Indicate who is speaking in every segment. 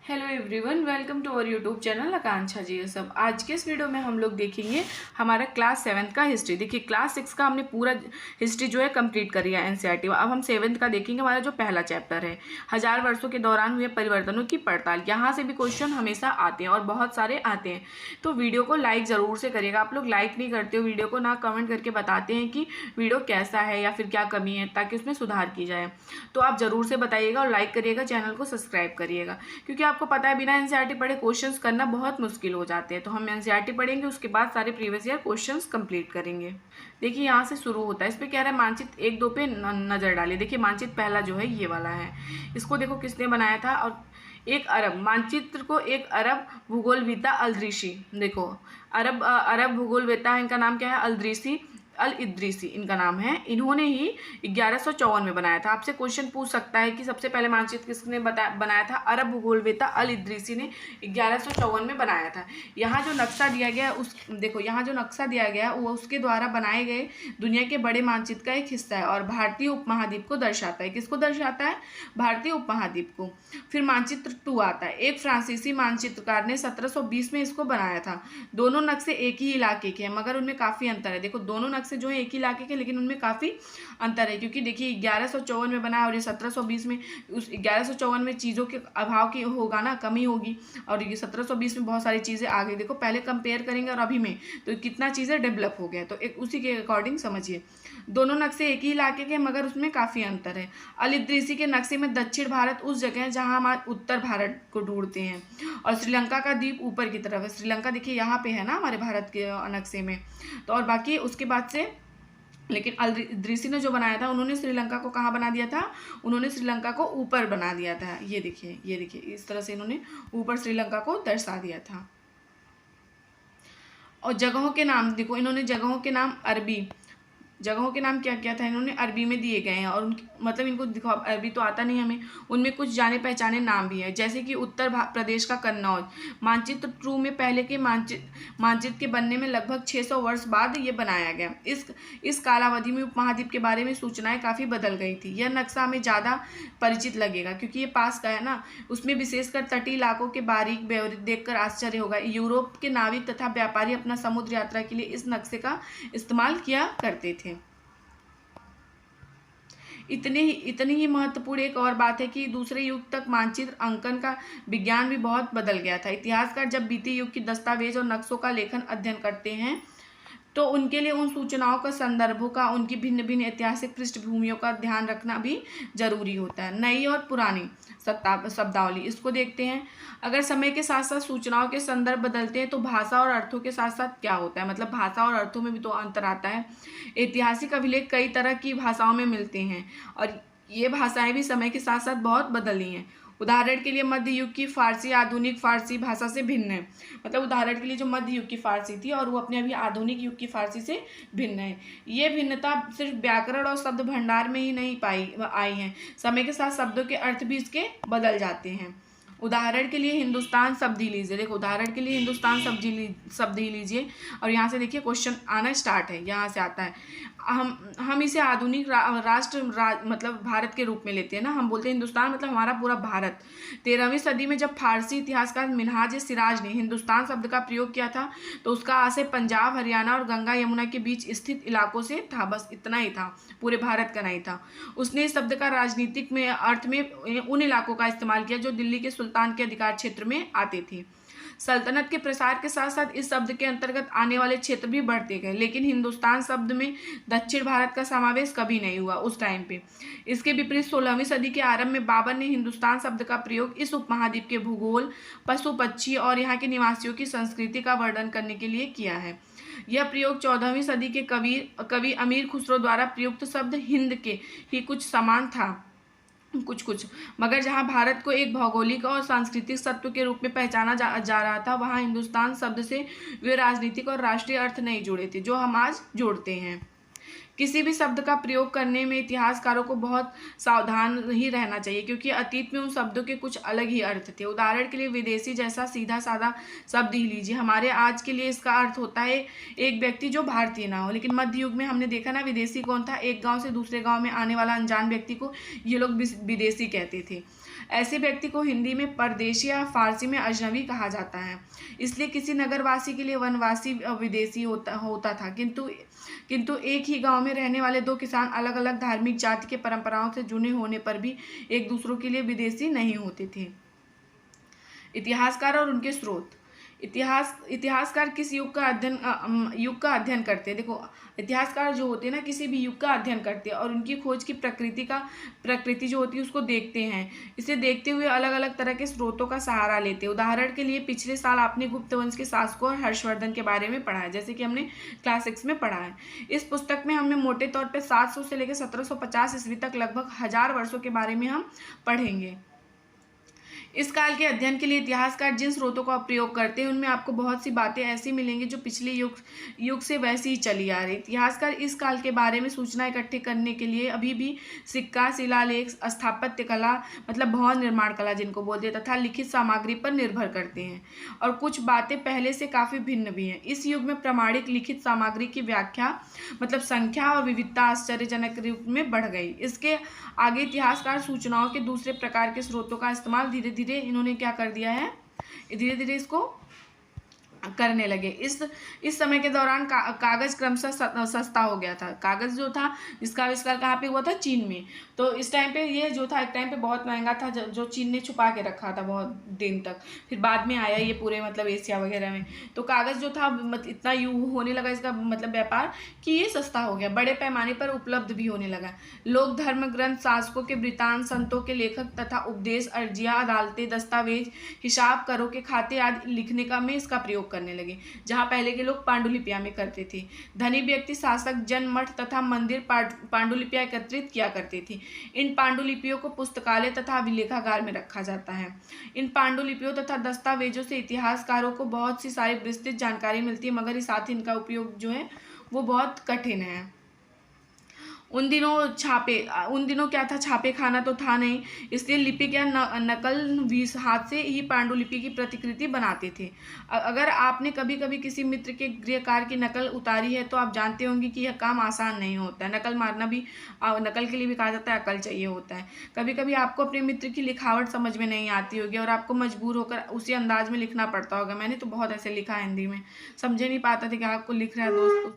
Speaker 1: Hello everyone, welcome to our YouTube channel Akanksha ji. सब आज के इस वीडियो में हम लोग देखेंगे हमारा क्लास 7 का हिस्ट्री। देखिए क्लास 6 का हमने पूरा हिस्ट्री जो है कंप्लीट कर लिया एनसीईआरटी। अब हम 7th का देखेंगे। हमारा जो पहला चैप्टर है 1000 वर्षों के दौरान हुए परिवर्तनों की पड़ताल। यहाँ से भी क्वेश्चन हमेशा आते हैं और बहुत सारे आते हैं, तो वीडियो को लाइक ज़रूर से करिएगा। आप लोग लाइक नहीं करते हो वीडियो को, ना कमेंट करके बताते हैं कि वीडियो कैसा है या फिर क्या कमी है, ताकि उसमें सुधार की जाए। तो आप ज़रूर से बताइएगा और लाइक करिएगा, चैनल को सब्सक्राइब करिएगा, क्योंकि आपको पता है बिना एनसीईआरटी पढ़े क्वेश्चंस करना बहुत मुश्किल हो जाते हैं। तो हम एनसीईआरटी पढ़ेंगे, उसके बाद सारे प्रीवियस ईयर क्वेश्चंस कंप्लीट करेंगे। देखिए यहाँ से शुरू होता है। इस पे कह रहा है मानचित्र 1-2 पे नजर डालिए। देखिए मानचित्र पहला जो है ये वाला है। इसको देखो किसने बनाया था। और एक अरब मानचित्र को एक अरब भूगोलवेत्ता अल-इद्रीसी, देखो अरब भूगोलवेत्ता, इनका नाम क्या है, अल-इद्रीसी, अल-इद्रीसी इनका नाम है। इन्होंने ही 1154 में बनाया था। आपसे क्वेश्चन पूछ सकता है कि सबसे पहले मानचित्र किसने बनाया था। अरब भूगोलवेत्ता अल-इद्रीसी ने 1154 में बनाया था। यहाँ जो नक्शा दिया गया उस देखो यहाँ जो नक्शा दिया गया वो उसके द्वारा बनाए गए दुनिया के बड़े मानचित्र का एक हिस्सा है और भारतीय उपमहाद्वीप को दर्शाता है। किसको दर्शाता है? भारतीय उपमहाद्वीप को। फिर मानचित्र 2 आता है। एक फ्रांसीसी मानचित्रकार ने 1720 में इसको बनाया था। दोनों नक्शे एक ही इलाके के हैं, मगर उनमें काफ़ी अंतर है। देखो दोनों नक्शे जो है एक ही इलाके के, लेकिन उनमें काफ़ी अंतर है, क्योंकि देखिए 1154 में बना और ये 1720 में। उस 1154 में चीज़ों के अभाव की होगा ना, कमी होगी, और ये 1720 में बहुत सारी चीज़ें आ गई। देखो पहले कंपेयर करेंगे और अभी में तो कितना चीज़ें डेवलप हो गया, तो एक उसी के अकॉर्डिंग समझिए। दोनों नक्शे एक ही इलाके के, मगर उसमें काफ़ी अंतर है। अल-इद्रीसी के नक्शे में दक्षिण भारत उस जगह है जहाँ हम उत्तर भारत को ढूंढते हैं, और श्रीलंका का द्वीप ऊपर की तरफ है। श्रीलंका देखिए यहाँ पे है ना हमारे भारत के नक्शे में। तो और बाकी उसके बाद से, लेकिन अल-इद्रीसी ने जो बनाया था उन्होंने श्रीलंका को कहाँ बना दिया था, उन्होंने श्रीलंका को ऊपर बना दिया था। ये देखिए इस तरह से इन्होंने ऊपर श्रीलंका को दर्शा दिया था। और जगहों के नाम देखो, इन्होंने जगहों के नाम जगहों के नाम क्या क्या था, इन्होंने अरबी में दिए गए हैं। और उनकी मतलब इनको दिखाओ, अरबी तो आता नहीं हमें, उनमें कुछ जाने पहचाने नाम भी हैं, जैसे कि उत्तर प्रदेश का कन्नौज। मानचित्र 2 में पहले के मानचित्र के बनने में लगभग 600 वर्ष बाद ये बनाया गया। इस कालावधि में उपमहाद्वीप के बारे में सूचनाएं काफ़ी बदल गई थी। यह नक्शा हमें ज़्यादा परिचित लगेगा क्योंकि ये पास का है ना। उसमें विशेषकर तटीय इलाकों के बारीक ब्यौरे देखकर आश्चर्य होगा। यूरोप के नाविक तथा व्यापारी अपना समुद्र यात्रा के लिए इस नक्शे का इस्तेमाल किया करते थे। इतनी ही महत्वपूर्ण एक और बात है कि दूसरे युग तक मानचित्र अंकन का विज्ञान भी बहुत बदल गया था। इतिहासकार जब बीते युग की दस्तावेज और नक्शों का लेखन अध्ययन करते हैं तो उनके लिए उन सूचनाओं का, संदर्भों का, उनकी भिन्न भिन्न ऐतिहासिक पृष्ठभूमियों का ध्यान रखना भी जरूरी होता है। नई और पुरानी शब्दावली, इसको देखते हैं। अगर समय के साथ साथ सूचनाओं के संदर्भ बदलते हैं तो भाषा और अर्थों के साथ साथ क्या होता है, मतलब भाषा और अर्थों में भी तो अंतर आता है। ऐतिहासिक अभिलेख कई तरह की भाषाओं में मिलते हैं और ये भाषाएं भी समय के साथ साथ बहुत बदली हैं। उदाहरण के लिए मध्य युग की फारसी आधुनिक फारसी भाषा से भिन्न है। मतलब उदाहरण के लिए जो मध्य युग की फारसी थी और वो अपने अभी आधुनिक युग की फारसी से भिन्न है। ये भिन्नता सिर्फ व्याकरण और शब्द भंडार में ही नहीं आई है, समय के साथ शब्दों के अर्थ भी इसके बदल जाते हैं। उदाहरण के लिए हिंदुस्तान शब्द ही लीजिए। देखो उदाहरण के लिए हिंदुस्तान शब्द ही लीजिए और यहाँ से देखिए क्वेश्चन आना स्टार्ट है। यहाँ से आता है, हम इसे आधुनिक राष्ट्र मतलब भारत के रूप में लेते हैं ना। हम बोलते हैं हिंदुस्तान मतलब हमारा पूरा भारत। 13वीं सदी में जब फारसी इतिहासकार मिनहाज सिराज ने हिंदुस्तान शब्द का प्रयोग किया था तो उसका आशय पंजाब, हरियाणा और गंगा यमुना के बीच स्थित इलाकों से था। बस इतना ही था, पूरे भारत का नहीं था। उसने इस शब्द का राजनीतिक में अर्थ में उन इलाकों का इस्तेमाल किया जो दिल्ली के सुल्तान के अधिकार क्षेत्र में आते थे। सल्तनत के प्रसार के साथ साथ इस शब्द के अंतर्गत आने वाले क्षेत्र भी बढ़ते गए, लेकिन हिंदुस्तान शब्द में दक्षिण भारत का समावेश कभी नहीं हुआ उस टाइम पे। इसके विपरीत 16वीं सदी के आरंभ में बाबर ने हिंदुस्तान शब्द का प्रयोग इस उपमहाद्वीप के भूगोल, पशु पक्षी और यहाँ के निवासियों की संस्कृति का वर्णन करने के लिए किया है। यह प्रयोग 14वीं सदी के कवि अमीर खुसरो द्वारा प्रयुक्त शब्द हिंद के ही कुछ समान था, कुछ मगर जहाँ भारत को एक भौगोलिक और सांस्कृतिक सत्व के रूप में पहचाना जा रहा था, वहाँ हिंदुस्तान शब्द से वे राजनीतिक और राष्ट्रीय अर्थ नहीं जुड़े थे जो हम आज जोड़ते हैं। किसी भी शब्द का प्रयोग करने में इतिहासकारों को बहुत सावधान ही रहना चाहिए, क्योंकि अतीत में उन शब्दों के कुछ अलग ही अर्थ थे। उदाहरण के लिए विदेशी जैसा सीधा साधा शब्द ही लीजिए, हमारे आज के लिए इसका अर्थ होता है एक व्यक्ति जो भारतीय ना हो, लेकिन मध्य युग में हमने देखा ना विदेशी कौन था, एक गाँव से दूसरे गाँव में आने वाला अनजान व्यक्ति को ये लोग विदेशी कहते थे। ऐसे व्यक्ति को हिंदी में परदेशी या फारसी में अजनबी कहा जाता है। इसलिए किसी नगरवासी के लिए वनवासी विदेशी होता था, किंतु एक ही गांव में रहने वाले दो किसान अलग अलग धार्मिक जाति के परंपराओं से जुड़े होने पर भी एक दूसरों के लिए विदेशी नहीं होते थे। इतिहासकार और उनके स्रोत। इतिहासकार किस युग का अध्ययन करते हैं। देखो, इतिहासकार जो होते हैं ना, किसी भी युग का अध्ययन करते हैं और उनकी खोज की प्रकृति जो होती है उसको देखते हैं। इसे देखते हुए अलग अलग तरह के स्रोतों का सहारा लेते हैं। उदाहरण के लिए पिछले साल आपने गुप्त वंश के शासकों और हर्षवर्धन के बारे में पढ़ा है, जैसे कि हमने क्लास 6 में पढ़ा है। इस पुस्तक में हमने मोटे तौर पर 700 से लेकर 1750 ईस्वी तक लगभग 1000 वर्षों के बारे में हम पढ़ेंगे। इस काल के अध्ययन के लिए इतिहासकार जिन स्रोतों का प्रयोग करते हैं उनमें आपको बहुत सी बातें ऐसी मिलेंगी जो पिछले युग से वैसी ही चली आ रही। इतिहासकार इस काल के बारे में सूचना इकट्ठी करने के लिए अभी भी सिक्का, शिलालेख, स्थापत्य कला मतलब भवन निर्माण कला जिनको बोलते हैं, तथा लिखित सामग्री पर निर्भर करते हैं, और कुछ बातें पहले से काफ़ी भिन्न भी हैं। इस युग में प्रमाणिक लिखित सामग्री की व्याख्या मतलब संख्या और विविधता आश्चर्यजनक रूप में बढ़ गई। इसके आगे इतिहासकार सूचनाओं के दूसरे प्रकार के स्रोतों का इस्तेमाल धीरे धीरे इन्होंने क्या कर दिया है, धीरे धीरे इसको करने लगे। इस समय के दौरान कागज क्रमशः सस्ता हो गया था। कागज जो था इसका आविष्कार कहाँ पे हुआ था, चीन में। तो इस टाइम पे ये जो था एक टाइम पे बहुत महंगा था, जो चीन ने छुपा के रखा था बहुत दिन तक, फिर बाद में आया ये पूरे मतलब एशिया वगैरह में। तो कागज जो था इतना होने लगा इसका मतलब व्यापार कि ये सस्ता हो गया, बड़े पैमाने पर उपलब्ध भी होने लगा। लोक धर्म ग्रंथ, शासकों के वृत्तांत, संतों के लेखक तथा उपदेश, अर्जियां, अदालतें, दस्तावेज, हिसाब, करों के खाते आदि लिखने का में इसका प्रयोग करने लगे, जहां पहले के लोग पांडुलिपियां में करते थे। धनी व्यक्ति, शासक, जन, मठ तथा मंदिर पांडुलिपियां एकत्रित किया करते थे। इन पांडुलिपियों को पुस्तकालय तथा अभिलेखागार में रखा जाता है। इन पांडुलिपियों तथा दस्तावेजों से इतिहासकारों को बहुत सी सारी विस्तृत जानकारी मिलती है, मगर साथ ही इनका उपयोग जो है वो बहुत कठिन है। उन दिनों क्या था, छापे खाना तो था नहीं, इसलिए लिपि क्या नकल हाथ से ही पांडुलिपि की प्रतिकृति बनाते थे। अगर आपने कभी कभी किसी मित्र के गृह कार्य की नकल उतारी है तो आप जानते होंगे कि यह काम आसान नहीं होता है। नकल मारना भी, नकल के लिए भी कहा जाता है अकल चाहिए होता है। कभी कभी आपको अपने मित्र की लिखावट समझ में नहीं आती होगी और आपको मजबूर होकर उसी अंदाज में लिखना पड़ता होगा। मैंने तो बहुत ऐसे लिखा है हिंदी में, समझे नहीं पाता था कि आपको लिख रहा है दोस्त।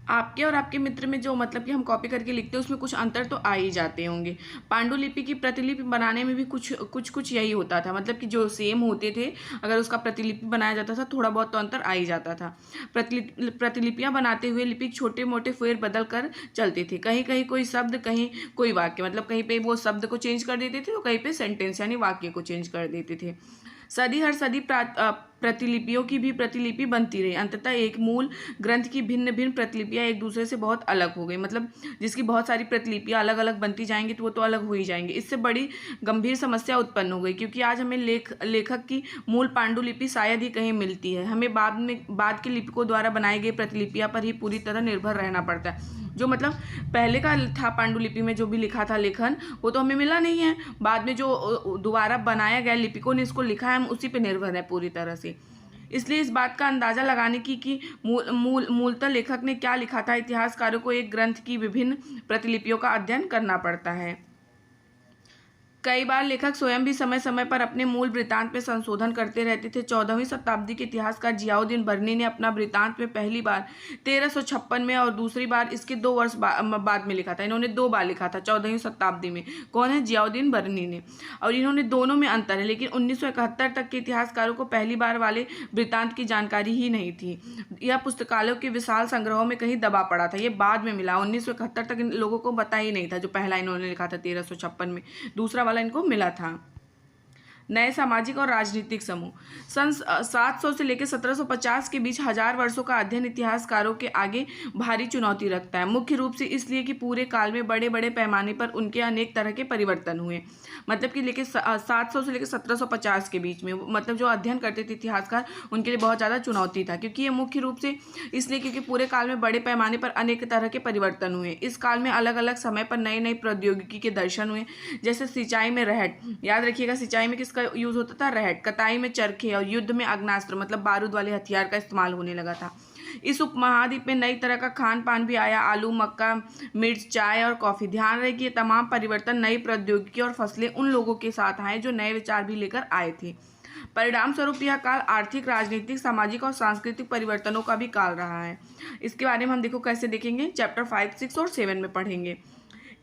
Speaker 1: आपके और आपके मित्र में जो मतलब कि हम कॉपी करके लिखते हैं उसमें कुछ अंतर तो आ ही जाते होंगे। पांडुलिपि की प्रतिलिपि बनाने में भी कुछ यही होता था, मतलब कि जो सेम होते थे अगर उसका प्रतिलिपि बनाया जाता था थोड़ा बहुत तो अंतर आ ही जाता था। प्रतिलिपियां बनाते हुए लिपि छोटे मोटे फेर बदल कर चलते थे। कहीं कहीं कोई शब्द, कहीं कोई वाक्य, मतलब कहीं पे वो शब्द को चेंज कर देते थे तो कहीं पे सेंटेंस यानी वाक्य को चेंज कर देते थे। हर सदी प्रतिलिपियों की भी प्रतिलिपि बनती रही। अंततः एक मूल ग्रंथ की भिन्न भिन्न प्रतिलिपियां एक दूसरे से बहुत अलग हो गई, मतलब जिसकी बहुत सारी प्रतिलिपियां अलग अलग बनती जाएंगी तो वो तो अलग हो ही जाएंगी। इससे बड़ी गंभीर समस्या उत्पन्न हो गई, क्योंकि आज हमें लेखक की मूल पांडुलिपि शायद ही कहीं मिलती है। हमें बाद के लिपिकों द्वारा बनाई गई प्रतिलिपियां पर ही पूरी तरह निर्भर रहना पड़ता है। जो मतलब पहले का था पांडुलिपि में जो भी लिखा था लेखन, वो तो हमें मिला नहीं है। बाद में जो दोबारा बनाया गया लिपिकों ने इसको लिखा है, हम उसी पे निर्भर है पूरी तरह से। इसलिए इस बात का अंदाजा लगाने की कि मूलतः लेखक ने क्या लिखा था, इतिहासकारों को एक ग्रंथ की विभिन्न प्रतिलिपियों का अध्ययन करना पड़ता है। कई बार लेखक स्वयं भी समय समय पर अपने मूल वृत्तांत में संशोधन करते रहते थे। 14वीं शताब्दी के इतिहासकार जियाउद्दीन बर्नी ने अपना वृत्तांत में पहली बार 1356 में और दूसरी बार इसके 2 वर्ष बाद में लिखा था। इन्होंने 2 बार लिखा था 14वीं शताब्दी में। कौन है? जियाउद्दीन बर्नी ने। और इन्होंने दोनों में अंतर है, लेकिन 1971 तक के इतिहासकारों को पहली बार वाले वृत्तांत की जानकारी ही नहीं थी। यह पुस्तकालयों के विशाल संग्रहों में कहीं दबा पड़ा था, ये बाद में मिला। 1971 तक इन लोगों को पता ही नहीं था जो पहला इन्होंने लिखा था 1356 में, दूसरा वाला इनको मिला था। नए सामाजिक और राजनीतिक समूह। सन 700 से लेकर 1750 के बीच 1000 वर्षों का अध्ययन इतिहासकारों के आगे भारी चुनौती रखता है, मुख्य रूप से इसलिए कि पूरे काल में बड़े बड़े पैमाने पर उनके अनेक तरह के परिवर्तन हुए। मतलब कि लेके 700 से लेकर 1750 के बीच में मतलब जो अध्ययन करते थे इतिहासकार, उनके लिए बहुत ज़्यादा चुनौती था, क्योंकि ये मुख्य रूप से इसलिए क्योंकि पूरे काल में बड़े पैमाने पर अनेक तरह के परिवर्तन हुए। इस काल में अलग अलग समय पर नई नई प्रौद्योगिकी के दर्शन हुए, जैसे सिंचाई में रहट, याद रखिएगा सिंचाई में का यूज होता था रहट, कताई में चरखे और युद्ध में अग्नास्त्र मतलब बारूद वाले हथियार का इस्तेमाल होने लगा था। इस उपमहाद्वीप में नई तरह का खान पान भी आया, आलू, मक्का, मिर्च, चाय और कॉफ़ी। ध्यान रहे कि ये तमाम परिवर्तन नई प्रौद्योगिकी और फसलें उन लोगों के साथ आए जो नए विचार भी लेकर आए थे। परिणाम स्वरूप यह काल आर्थिक, राजनीतिक, सामाजिक और सांस्कृतिक परिवर्तनों का भी काल रहा है। इसके बारे में हम देखो कैसे देखेंगे, चैप्टर 5, 6 और 7 में पढ़ेंगे।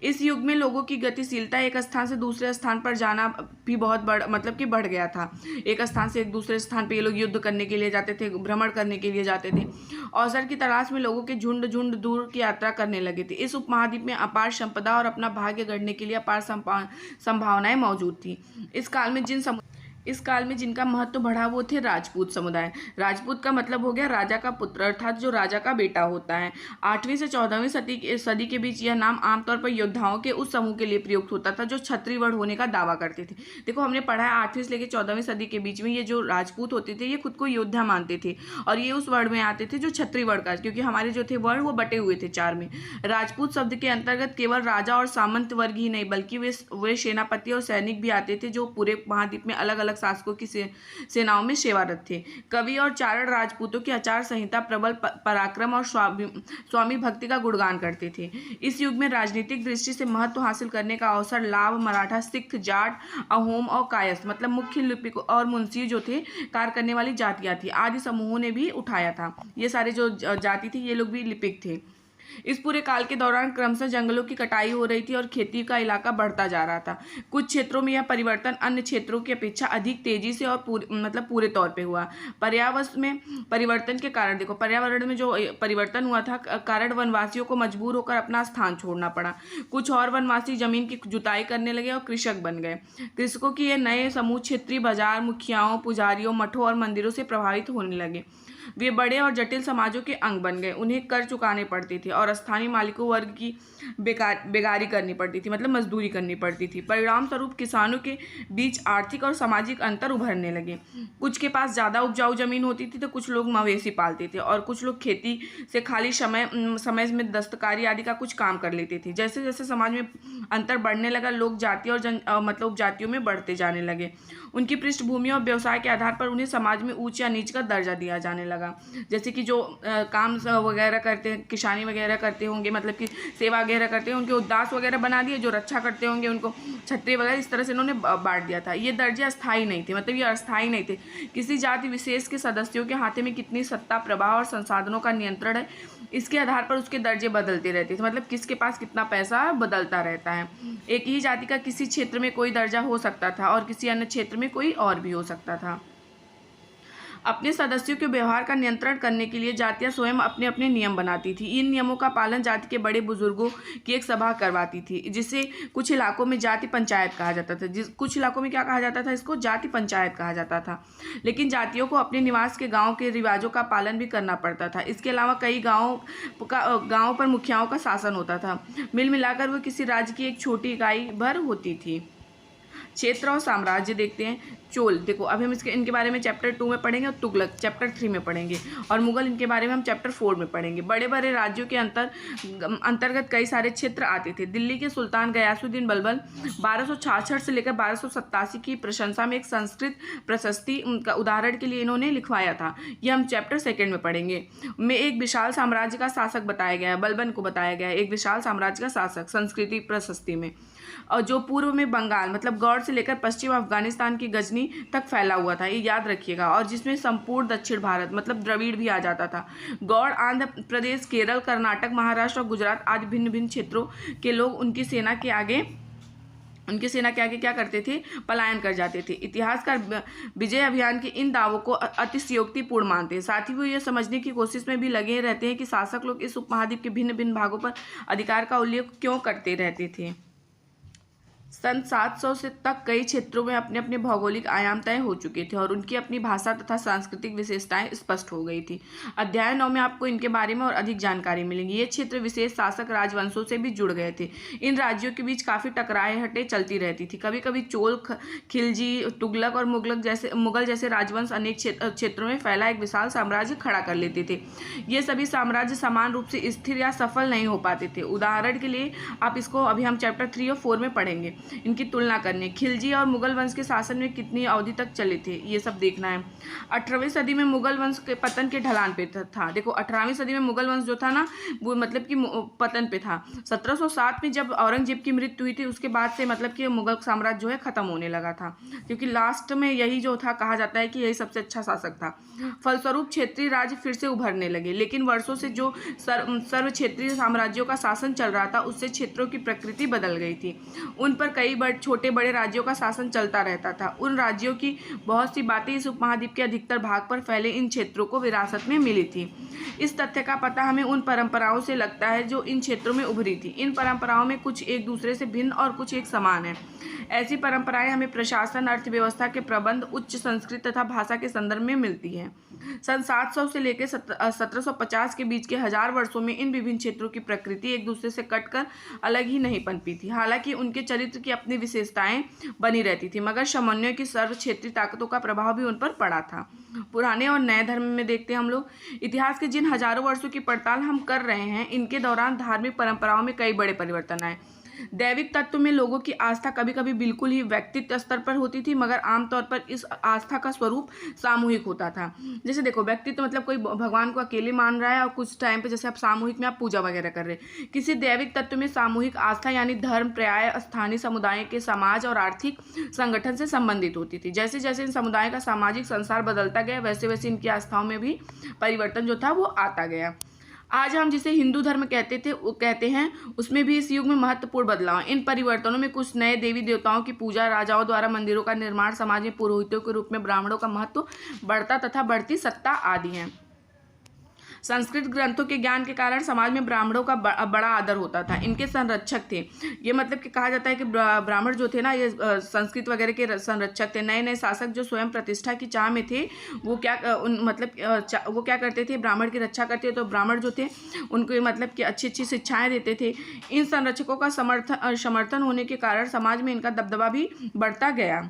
Speaker 1: इस युग में लोगों की गतिशीलता, एक स्थान से दूसरे स्थान पर जाना भी बहुत बढ़ गया था। एक स्थान से एक दूसरे स्थान पर ये लोग युद्ध करने के लिए जाते थे, भ्रमण करने के लिए जाते थे। अवसर की तलाश में लोगों के झुंड झुंड दूर की यात्रा करने लगे थे। इस उपमहाद्वीप में अपार संपदा और अपना भाग्य गढ़ने के लिए अपार संभावनाएं मौजूद थी। इस काल में जिनका महत्व बढ़ा वो थे राजपूत समुदाय। राजपूत का मतलब हो गया राजा का पुत्र, अर्थात जो राजा का बेटा होता है। 8वीं से 14वीं सदी के बीच यह नाम आमतौर पर योद्धाओं के उस समूह के लिए प्रयुक्त होता था जो क्षत्रिय वर्ण होने का दावा करते थे। देखो हमने पढ़ा है 8वीं से लेकर 14वीं सदी के बीच में ये जो राजपूत होते थे ये खुद को योद्धा मानते थे और ये उस वर्ण में आते थे जो क्षत्रिय वर्ण का, क्योंकि हमारे जो थे वर्ण वो बटे हुए थे 4 में। राजपूत शब्द के अंतर्गत केवल राजा और सामंत वर्ग ही नहीं बल्कि वे सेनापति और सैनिक भी आते थे जो पूरे महाद्वीप में अलग अलग शासकों की सेनाओं में सेवारत थे। कवि और चारण राजपूतों की आचार संहिता प्रबल पराक्रम और स्वामी भक्ति का गुणगान करते थे। इस युग में राजनीतिक दृष्टि से महत्व हासिल करने का अवसर लाभ, मराठा, सिख, जाट, अहोम और कायस्थ मतलब मुख्य लिपिक और मुंशी जो थे कार्य करने वाली जातियां थी आदि समूहों ने भी उठाया था। ये सारे जो जाति थी ये लोग भी लिपिक थे। इस पूरे काल के दौरान क्रमशः जंगलों की कटाई हो रही थी और खेती का इलाका बढ़ता जा रहा था। कुछ क्षेत्रों में यह परिवर्तन अन्य क्षेत्रों की अपेक्षा अधिक तेजी से और पूरे तौर पे हुआ। पर्यावरण में परिवर्तन के कारण देखो, पर्यावरण में जो परिवर्तन हुआ था कारण वनवासियों को मजबूर होकर अपना स्थान छोड़ना पड़ा। कुछ और वनवासी जमीन की जुताई करने लगे और कृषक बन गए। कृषकों की ये नए समूह क्षेत्रीय बाजार, मुखियाओं, पुजारियों, मठों और मंदिरों से प्रभावित होने लगे। वे बड़े और जटिल समाजों के अंग बन गए। उन्हें कर चुकाने पड़ते थे और स्थानीय मालिकों वर्ग की बेगारी करनी पड़ती थी, मतलब मजदूरी करनी पड़ती थी। परिणाम स्वरूप किसानों के बीच आर्थिक और सामाजिक अंतर उभरने लगे। कुछ के पास ज़्यादा उपजाऊ जमीन होती थी तो कुछ लोग मवेशी पालते थे और कुछ लोग खेती से खाली समय में दस्तकारी आदि का कुछ काम कर लेते थे। जैसे जैसे समाज में अंतर बढ़ने लगा लोग जाति और उपजातियों में बढ़ते जाने लगे। उनकी पृष्ठभूमि और व्यवसाय के आधार पर उन्हें समाज में ऊंच या नीच का दर्जा दिया जाने लगा। जैसे कि जो काम वगैरह करते हैं, किसानी वगैरह करते होंगे, मतलब कि सेवा वगैरह करते हैं, उनके उदास वगैरह बना दिए। जो रक्षा करते होंगे उनको क्षत्रिय वगैरह, इस तरह से इन्होंने बांट दिया था। ये दर्जे अस्थायी नहीं थे, मतलब ये अस्थायी नहीं थे। किसी जाति विशेष के सदस्यों के हाथ में कितनी सत्ता, प्रभाव और संसाधनों का नियंत्रण है, इसके आधार पर उसके दर्जे बदलते रहते थे। मतलब किसके पास कितना पैसा बदलता रहता है। एक ही जाति का किसी क्षेत्र में कोई दर्जा हो सकता था और किसी अन्य क्षेत्र में कोई और भी हो सकता था। अपने सदस्यों के व्यवहार का नियंत्रण करने के लिए जातियां स्वयं अपने अपने नियम बनाती थी। इन नियमों का पालन जाति के बड़े बुजुर्गों की एक सभा करवाती थी, जिसे कुछ इलाकों में जाति पंचायत कहा जाता था। कुछ इलाकों में क्या कहा जाता था, इसको जाति पंचायत कहा जाता था। लेकिन जातियों को अपने निवास के गाँव के रिवाजों का पालन भी करना पड़ता था। इसके अलावा कई गाँवों पर मुखियाओं का शासन होता था। मिल मिलाकर वो किसी राज्य की एक छोटी इकाई भर होती थी। क्षेत्र और साम्राज्य देखते हैं। चोल देखो, अभी हम इनके बारे में चैप्टर 2 में पढ़ेंगे और तुगलक चैप्टर 3 में पढ़ेंगे और मुगल इनके बारे में हम चैप्टर 4 में पढ़ेंगे। बड़े बड़े राज्यों के अंतर्गत कई सारे क्षेत्र आते थे। दिल्ली के सुल्तान गयासुद्दीन बलबन 1266 से लेकर 1287 की प्रशंसा में एक संस्कृत प्रशस्ति का उदाहरण के लिए इन्होंने लिखवाया था। यह हम चैप्टर 2 में पढ़ेंगे। में एक विशाल साम्राज्य का शासक बताया गया है, बलबन को बताया गया है एक विशाल साम्राज्य का शासक संस्कृति प्रशस्ति में, और जो पूर्व में बंगाल मतलब गौड़ से लेकर पश्चिम अफगानिस्तान की गजनी तक फैला हुआ था, ये याद रखिएगा, और जिसमें संपूर्ण दक्षिण भारत मतलब द्रविड़ भी आ जाता था। गौड़ आंध्र प्रदेश, केरल, कर्नाटक, महाराष्ट्र और गुजरात आदि भिन्न भिन्न क्षेत्रों के लोग उनकी सेना के आगे क्या करते थे, पलायन कर जाते थे। इतिहासकार विजय अभियान के इन दावों को अतिशयोक्तिपूर्ण मानते हैं। साथ ही वो ये समझने की कोशिश में भी लगे रहते हैं कि शासक लोग इस उपमहाद्वीप के भिन्न भिन्न भागों पर अधिकार का उल्लेख क्यों करते रहते थे। सन 700 से तक कई क्षेत्रों में अपने अपने भौगोलिक आयाम तय हो चुके थे और उनकी अपनी भाषा तथा सांस्कृतिक विशेषताएं स्पष्ट हो गई थी। अध्याय 9 में आपको इनके बारे में और अधिक जानकारी मिलेंगी। ये क्षेत्र विशेष शासक राजवंशों से भी जुड़ गए थे। इन राज्यों के बीच काफ़ी टकराहटें चलती रहती थी। कभी कभी चोल, खिलजी, तुगलक और मुगल जैसे राजवंश अनेक क्षेत्रों में फैला एक विशाल साम्राज्य खड़ा कर लेते थे। ये सभी साम्राज्य समान रूप से स्थिर या सफल नहीं हो पाते थे। उदाहरण के लिए आप इसको अभी हम चैप्टर 3 और 4 में पढ़ेंगे। इनकी तुलना करनी है। खिलजी और मुगल वंश के शासन में कितनी अवधि तक चले थे, ये सब देखना है। 18वीं सदी में मुगल वंश के पतन के ढलान पे था। देखो 18वीं सदी में मुगल वंश जो था ना, वो मतलब कि पतन पे था। 1707 में जब औरंगजेब की मृत्यु हुई थी, उसके बाद से मतलब कि मुगल साम्राज्य जो है खत्म होने लगा था, क्योंकि लास्ट में यही जो था, कहा जाता है कि यही सबसे अच्छा शासक था। फलस्वरूप क्षेत्रीय राज्य फिर से उभरने लगे, लेकिन वर्षों से जो सर्व क्षेत्रीय साम्राज्यों का शासन चल रहा था, उससे क्षेत्रों की प्रकृति बदल गई थी। उन पर कई छोटे बड़े राज्यों का शासन चलता रहता था। उन राज्यों की बहुत सी बातें इस उपमहाद्वीप के अधिकतर भाग पर फैले इन क्षेत्रों को विरासत में मिली थी। इस तथ्य का पता हमें उन परंपराओं से लगता है जो इन क्षेत्रों में उभरी थी। इन परंपराओं में कुछ एक दूसरे से भिन्न और कुछ एक समान है। ऐसी परंपराएं हमें प्रशासन, अर्थव्यवस्था के प्रबंध, उच्च संस्कृत तथा भाषा के संदर्भ में मिलती हैं। सन 700 से लेकर 1750 के बीच के 1000 वर्षों में इन विभिन्न क्षेत्रों की प्रकृति एक दूसरे से कटकर अलग ही नहीं पनपी थी। हालांकि उनके चरित्र की अपनी विशेषताएं बनी रहती थी, मगर समन्वय की सर्व क्षेत्रीय ताकतों का प्रभाव भी उन पर पड़ा था। पुराने और नए धर्म में देखते हैं हम लोग, इतिहास के जिन हजारों वर्षों की पड़ताल हम कर रहे हैं, इनके दौरान धार्मिक परंपराओं में कई बड़े परिवर्तन आए। दैविक तत्व में लोगों की आस्था कभी कभी बिल्कुल ही व्यक्तित्व स्तर पर होती थी, मगर आमतौर पर इस आस्था का स्वरूप सामूहिक होता था। जैसे देखो, व्यक्तित्व मतलब कोई भगवान को अकेले मान रहा है, और कुछ टाइम पे जैसे आप सामूहिक में आप पूजा वगैरह कर रहे हैं। किसी दैविक तत्व में सामूहिक आस्था यानी धर्म, प्राय स्थानीय समुदाय के समाज और आर्थिक संगठन से संबंधित होती थी। जैसे जैसे इन समुदाय का सामाजिक संसार बदलता गया, वैसे वैसे इनकी आस्थाओं में भी परिवर्तन जो था वो आता गया। आज हम जिसे हिंदू धर्म कहते हैं, उसमें भी इस युग में महत्वपूर्ण बदलाव। इन परिवर्तनों में कुछ नए देवी देवताओं की पूजा, राजाओं द्वारा मंदिरों का निर्माण, समाज में पुरोहितों के रूप में ब्राह्मणों का महत्व बढ़ता तथा बढ़ती सत्ता आदि हैं। संस्कृत ग्रंथों के ज्ञान के कारण समाज में ब्राह्मणों का बड़ा आदर होता था। इनके संरक्षक थे। ये मतलब कि कहा जाता है कि ब्राह्मण जो थे ना, ये संस्कृत वगैरह के संरक्षक थे। नए नए शासक जो स्वयं प्रतिष्ठा की चाह में थे, वो क्या करते थे, ब्राह्मण की रक्षा करते थे। तो ब्राह्मण जो थे उनको मतलब कि अच्छी अच्छी शिक्षाएं देते थे। इन संरक्षकों का समर्थन होने के कारण समाज में इनका दबदबा भी बढ़ता गया।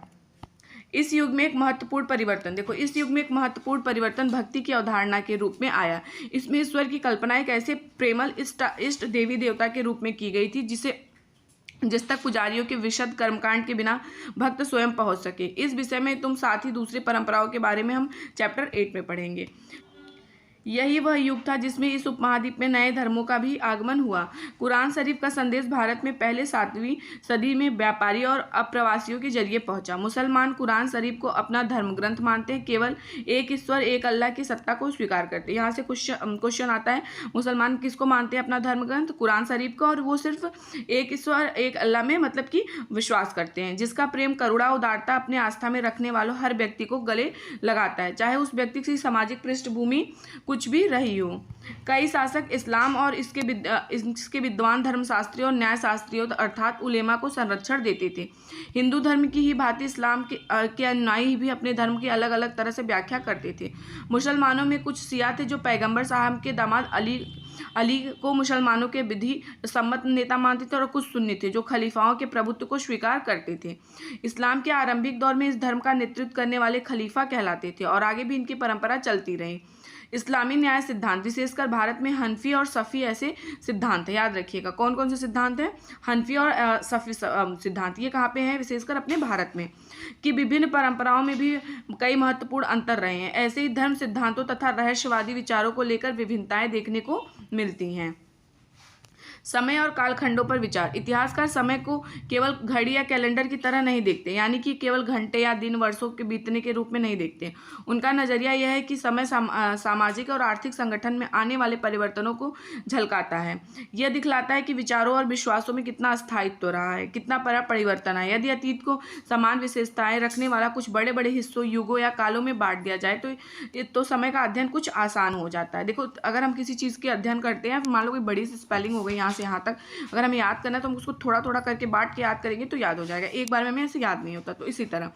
Speaker 1: इस युग में एक महत्वपूर्ण परिवर्तन, देखो इस युग में एक महत्वपूर्ण परिवर्तन भक्ति की अवधारणा के रूप में आया। इसमें ईश्वर की कल्पना एक ऐसे प्रेमल इष्ट देवी देवता के रूप में की गई थी जिस तक पुजारियों के विशद कर्मकांड के बिना भक्त स्वयं पहुंच सके। इस विषय में तुम साथ ही दूसरी परंपराओं के बारे में हम चैप्टर 8 में पढ़ेंगे। यही वह युग था जिसमें इस उपमहाद्वीप में नए धर्मों का भी आगमन हुआ। कुरान शरीफ का संदेश भारत में पहले 7वीं सदी में व्यापारी और अप्रवासियों के जरिए पहुंचा। मुसलमान कुरान शरीफ को अपना धर्म ग्रंथ मानते हैं, केवल एक ईश्वर, एक अल्लाह की सत्ता को स्वीकार करते हैं। यहाँ से क्वेश्चन आता है, मुसलमान किसको मानते हैं अपना धर्म ग्रंथ? कुरान शरीफ को, और वो सिर्फ एक ईश्वर, एक अल्लाह में मतलब कि विश्वास करते हैं, जिसका प्रेम, करुणा, उदारता अपने आस्था में रखने वालों हर व्यक्ति को गले लगाता है, चाहे उस व्यक्ति की सामाजिक पृष्ठभूमि कुछ भी रही हो। कई शासक इस्लाम और इसके विद्वान धर्मशास्त्रियों और न्यायशास्त्रियों अर्थात उलेमा को संरक्षण देते थे। हिंदू धर्म की ही भांति इस्लाम के अनुयायी भी अपने धर्म की अलग अलग तरह से व्याख्या करते थे। मुसलमानों में कुछ शिया थे जो पैगंबर साहब के दामाद अली को मुसलमानों के विधि सम्मत नेता मानते थे, और कुछ सुन्नी थे जो खलीफाओं के प्रभुत्व को स्वीकार करते थे। इस्लाम के आरंभिक दौर में इस धर्म का नेतृत्व करने वाले खलीफा कहलाते थे, और आगे भी इनकी परंपरा चलती रही। इस्लामी न्याय सिद्धांत, विशेषकर भारत में हनफी और सफ़ी ऐसे सिद्धांत है। याद रखिएगा कौन कौन से सिद्धांत हैं? हनफी और सफ़ी सिद्धांत। ये कहाँ पे हैं? विशेषकर अपने भारत में। कि विभिन्न परंपराओं में भी कई महत्वपूर्ण अंतर रहे हैं। ऐसे ही धर्म सिद्धांतों तथा रहस्यवादी विचारों को लेकर विभिन्नताएं देखने को मिलती हैं। समय और कालखंडों पर विचार। इतिहासकार समय को केवल घड़ी या कैलेंडर की तरह नहीं देखते, यानी कि केवल घंटे या दिन, वर्षों के बीतने के रूप में नहीं देखते। उनका नजरिया यह है कि समय सामाजिक और आर्थिक संगठन में आने वाले परिवर्तनों को झलकाता है। यह दिखलाता है कि विचारों और विश्वासों में कितना स्थायित्व रहा है, कितना बड़ा परिवर्तन है। यदि अतीत को समान विशेषताएं रखने वाला कुछ बड़े बड़े हिस्सों, युगों या कालों में बांट दिया जाए तो समय का अध्ययन कुछ आसान हो जाता है। देखो, अगर हम किसी चीज़ के अध्ययन करते हैं, मान लो कोई बड़ी सी स्पेलिंग हो गई यहाँ से यहाँ तक, अगर हमें याद करना है तो हम उसको थोड़ा थोड़ा करके बांट के याद करेंगे तो याद हो जाएगा। एक बार में हमें ऐसे याद नहीं होता। तो इसी तरह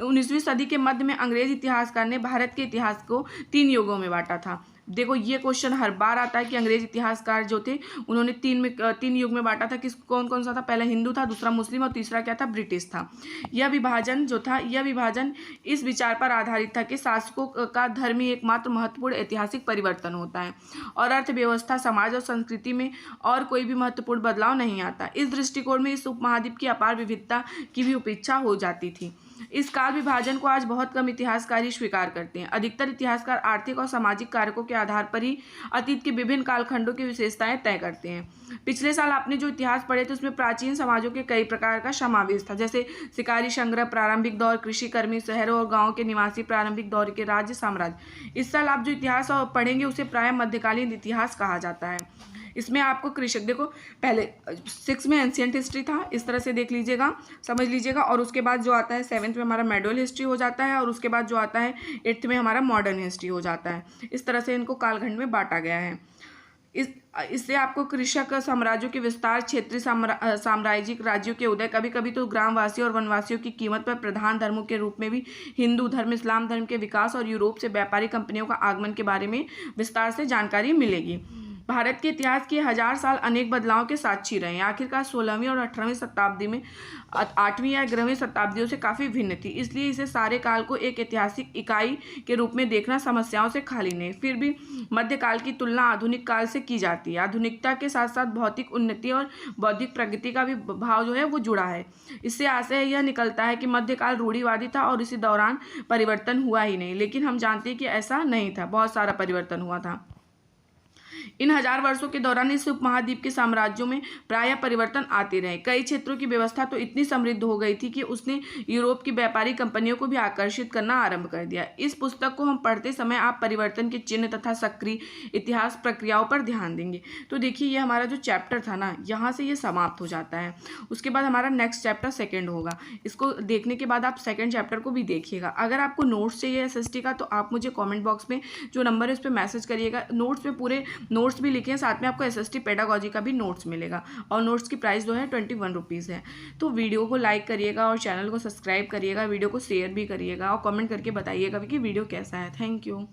Speaker 1: 19वीं सदी के मध्य में अंग्रेज इतिहासकार ने भारत के इतिहास को 3 युगों में बांटा था। देखो ये क्वेश्चन हर बार आता है कि अंग्रेज इतिहासकार जो थे उन्होंने तीन युग में बांटा था। कौन कौन सा था? पहला हिंदू था, दूसरा मुस्लिम और तीसरा क्या था? ब्रिटिश था। यह विभाजन इस विचार पर आधारित था कि शासकों का धर्म ही एकमात्र महत्वपूर्ण ऐतिहासिक परिवर्तन होता है और अर्थव्यवस्था, समाज और संस्कृति में और कोई भी महत्वपूर्ण बदलाव नहीं आता। इस दृष्टिकोण में इस उपमहाद्वीप की अपार विविधता की भी उपेक्षा हो जाती थी। इस काल विभाजन को आज बहुत कम इतिहासकार ही स्वीकार करते हैं। अधिकतर इतिहासकार आर्थिक और सामाजिक कारकों के आधार पर ही अतीत के विभिन्न कालखंडों की विशेषताएं तय करते हैं। पिछले साल आपने जो इतिहास पढ़े थे उसमें प्राचीन समाजों के कई प्रकार का समावेश था, जैसे शिकारी संग्रह, प्रारंभिक दौर, कृषि कर्मी, शहरों और गाँव के निवासी, प्रारंभिक दौर के राज्य, साम्राज्य। इस साल आप जो इतिहास पढ़ेंगे उसे प्रायः मध्यकालीन इतिहास कहा जाता है। इसमें आपको कृषक, देखो पहले 6 में एंशियंट हिस्ट्री था, इस तरह से देख लीजिएगा, समझ लीजिएगा। और उसके बाद जो आता है 7th में हमारा मेडोल हिस्ट्री हो जाता है और उसके बाद जो आता है 8th में हमारा मॉडर्न हिस्ट्री हो जाता है। इस तरह से इनको कालखंड में बांटा गया है। इससे आपको कृषक साम्राज्यों के विस्तार, क्षेत्रीय साम्राज्यिक राज्यों के उदय, कभी कभी तो ग्रामवासियों और वनवासियों की कीमत पर प्रधान धर्मों के रूप में भी हिंदू धर्म, इस्लाम धर्म के विकास और यूरोप से व्यापारी कंपनियों का आगमन के बारे में विस्तार से जानकारी मिलेगी। भारत के इतिहास के 1000 साल अनेक बदलावों के साक्षी रहे हैं। आखिरकार 16वीं और 18वीं शताब्दी में 8वीं या 11वीं शताब्दियों से काफ़ी भिन्न थी। इसलिए इसे सारे काल को एक ऐतिहासिक इकाई के रूप में देखना समस्याओं से खाली नहीं। फिर भी मध्यकाल की तुलना आधुनिक काल से की जाती है। आधुनिकता के साथ साथ भौतिक उन्नति और बौद्धिक प्रगति का भी भाव जो है वो जुड़ा है। इससे आशय यह निकलता है कि मध्यकाल रूढ़िवादी था और इसी दौरान परिवर्तन हुआ ही नहीं। लेकिन हम जानते हैं कि ऐसा नहीं था, बहुत सारा परिवर्तन हुआ था। इन 1000 वर्षों के दौरान इस उपमहाद्वीप के साम्राज्यों में प्रायः परिवर्तन आते रहे। कई क्षेत्रों की व्यवस्था तो इतनी समृद्ध हो गई थी कि उसने यूरोप की व्यापारी कंपनियों को भी आकर्षित करना आरंभ कर दिया। इस पुस्तक को हम पढ़ते समय आप परिवर्तन के चिन्ह तथा सक्रिय इतिहास प्रक्रियाओं पर ध्यान देंगे। तो देखिए ये हमारा जो चैप्टर था ना, यहाँ से ये समाप्त हो जाता है। उसके बाद हमारा नेक्स्ट चैप्टर 2nd होगा। इसको देखने के बाद आप 2nd चैप्टर को भी देखिएगा। अगर आपको नोट्स चाहिए SST का तो आप मुझे कॉमेंट बॉक्स में जो नंबर है उस पर मैसेज करिएगा। नोट्स में पूरे नोट्स भी लिखे हैं, साथ में आपको SST पेडागॉजी का भी नोट्स मिलेगा और नोट्स की प्राइस जो है 21 रुपीज़ है। तो वीडियो को लाइक करिएगा और चैनल को सब्सक्राइब करिएगा, वीडियो को शेयर भी करिएगा और कमेंट करके बताइएगा कि वीडियो कैसा है। Thank you.